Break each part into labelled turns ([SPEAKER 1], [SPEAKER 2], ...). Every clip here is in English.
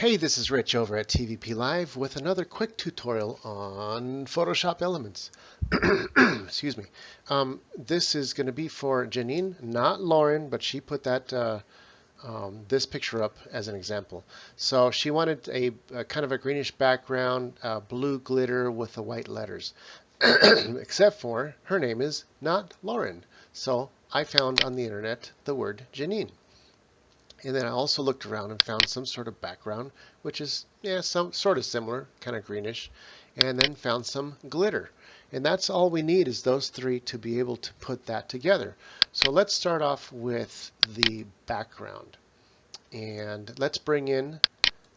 [SPEAKER 1] Hey, this is Rich over at TVP Live with another quick tutorial on Photoshop Elements. Excuse me. This is going to be for Janine, not Lauren, but she put that this picture up as an example. So she wanted a kind of a greenish background, blue glitter with the white letters. Except for her name is not Lauren. So I found on the internet the word Janine. And then I also looked around and found some sort of background, which is, some sort of similar, kind of greenish, and then found some glitter. And that's all we need is those three to be able to put that together. So let's start off with the background. And let's bring in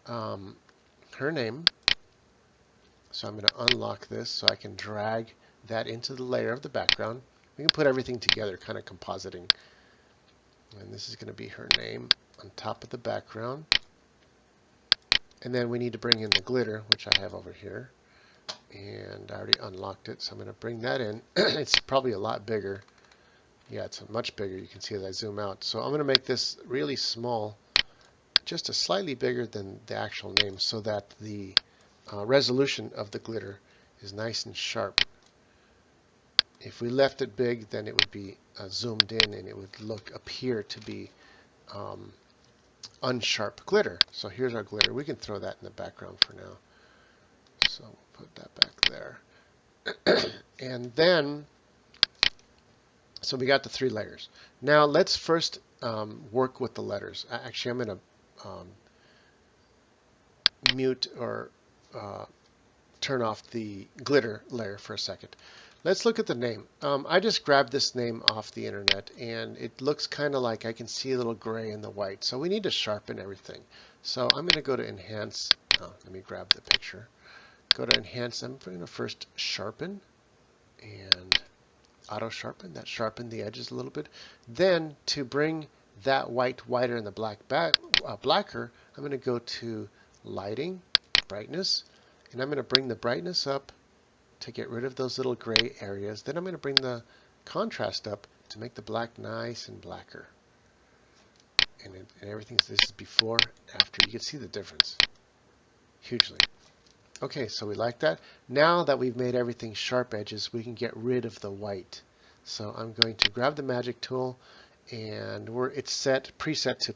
[SPEAKER 1] her name. So I'm going to unlock this so I can drag that into the layer of the background. We can put everything together, kind of compositing. And this is going to be her name on top of the background. And then we need to bring in the glitter, which I have over here. And I already unlocked it, so I'm going to bring that in. It's probably a lot bigger. Yeah, it's much bigger. You can see as I zoom out. So I'm going to make this really small, just a slightly bigger than the actual name, so that the resolution of the glitter is nice and sharp. If we left it big, then it would be zoomed in and it would appear to be unsharp glitter. So here's our glitter. We can throw that in the background for now. So we'll put that back there. And then, so we got the three layers. Now let's first work with the letters. Actually, I'm going to mute or turn off the glitter layer for a second. Let's look at the name. I just grabbed this name off the internet, and it looks kind of like I can see a little gray in the white. So we need to sharpen everything. So I'm going to go to Enhance. Let me grab the picture. Go to Enhance. I'm going to first sharpen and auto sharpen. That sharpened the edges a little bit. Then to bring that white whiter and the black blacker, I'm going to go to Lighting, Brightness, and I'm going to bring the brightness up to get rid of those little gray areas. Then I'm going to bring the contrast up to make the black nice and blacker. And everything's, this is before, after. You can see the difference hugely. Okay, so we like that. Now that we've made everything sharp edges, we can get rid of the white. So I'm going to grab the magic tool, and it's preset to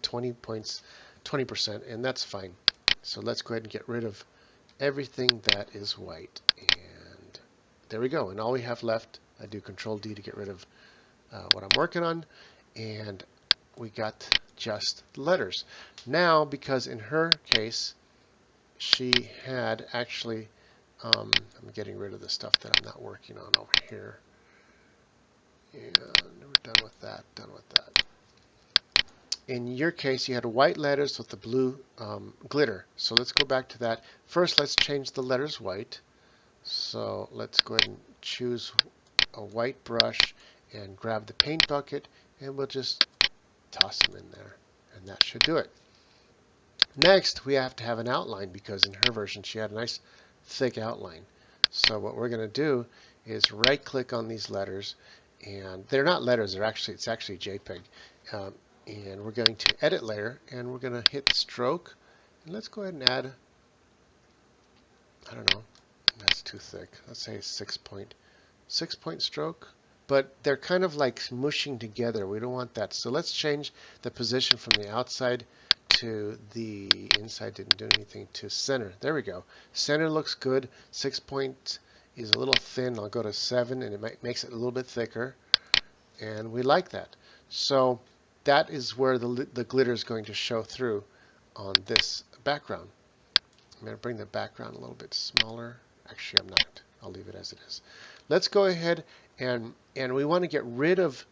[SPEAKER 1] 20%, and that's fine. So let's go ahead and get rid of everything that is white. And there we go. And all we have left, I do Control D to get rid of what I'm working on, and we got just the letters. Now, because in her case, she had actually, I'm getting rid of the stuff that I'm not working on over here. And we're done with that, In your case, you had white letters with the blue glitter. So let's go back to that. First, let's change the letters white. So let's go ahead and choose a white brush and grab the paint bucket, and we'll just toss them in there. And that should do it. Next, we have to have an outline, because in her version, she had a nice thick outline. So what we're going to do is right-click on these letters, and they're not letters. It's actually JPEG. And we're going to Edit Layer, and we're going to hit Stroke. And let's go ahead and add, I don't know, that's too thick. Let's say 6-point stroke. But they're kind of like mushing together. We don't want that. So let's change the position from the outside to the inside. Didn't do anything, to center. There we go. Center looks good. 6-point is a little thin. I'll go to 7, and it makes it a little bit thicker. And we like that. So that is where the glitter is going to show through on this background. I'm going to bring the background a little bit smaller. Actually, I'm not. I'll leave it as it is. Let's go ahead and we want to get rid of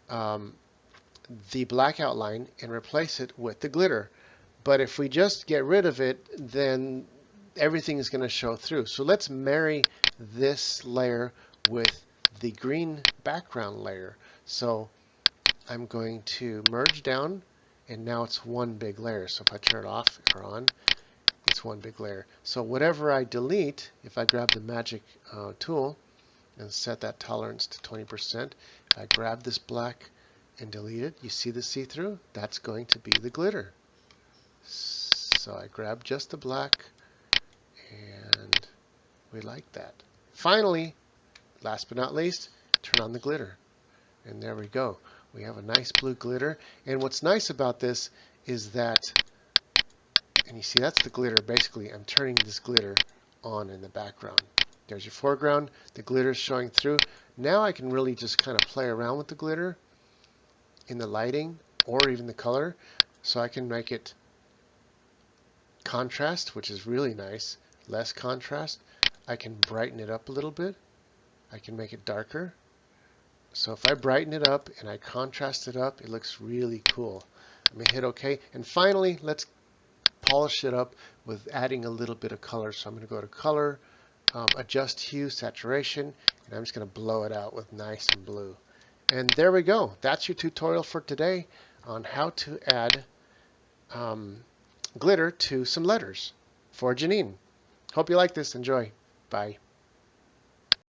[SPEAKER 1] the black outline and replace it with the glitter. But if we just get rid of it, then everything is going to show through. So let's marry this layer with the green background layer. So I'm going to merge down, and now it's one big layer. So if I turn it off or on, it's one big layer. So whatever I delete, if I grab the magic tool and set that tolerance to 20%, if I grab this black and delete it, you see the see-through? That's going to be the glitter. So I grab just the black, and we like that. Finally, last but not least, turn on the glitter. And there we go. We have a nice blue glitter. And what's nice about this is that, and you see that's the glitter. Basically, I'm turning this glitter on in the background. There's your foreground. The glitter is showing through. Now I can really just kind of play around with the glitter in the lighting or even the color. So I can make it contrast, which is really nice. Less contrast. I can brighten it up a little bit. I can make it darker. So if I brighten it up and I contrast it up, it looks really cool. I'm going to hit OK. And finally, let's polish it up with adding a little bit of color. So I'm going to go to Color, Adjust Hue, Saturation, and I'm just going to blow it out with nice and blue. And there we go. That's your tutorial for today on how to add glitter to some letters for Janine. Hope you like this. Enjoy. Bye.